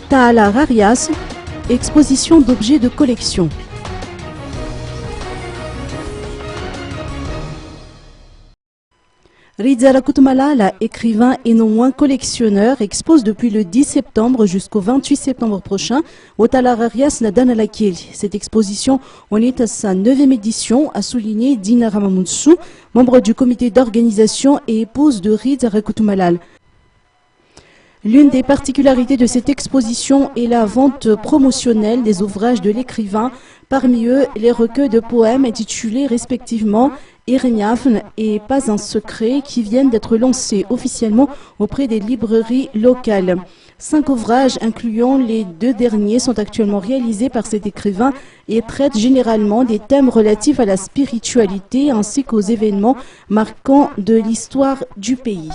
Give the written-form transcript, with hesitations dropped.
Taala Rarias, exposition d'objets de collection. Ridza Rakoutumalala, écrivain et non moins collectionneur, expose depuis le 10 septembre jusqu'au 28 septembre prochain au Taala Rarias Nadan Alakil. Cette exposition en est à sa 9e édition, a souligné Dina Ramamounsou, membre du comité d'organisation et épouse de Ridza Rakoutumalala. L'une des particularités de cette exposition est la vente promotionnelle des ouvrages de l'écrivain, parmi eux les recueils de poèmes intitulés respectivement Ireniafn et Pas un secret qui viennent d'être lancés officiellement auprès des librairies locales. 5 ouvrages, incluant les 2 derniers, sont actuellement réalisés par cet écrivain et traitent généralement des thèmes relatifs à la spiritualité ainsi qu'aux événements marquants de l'histoire du pays.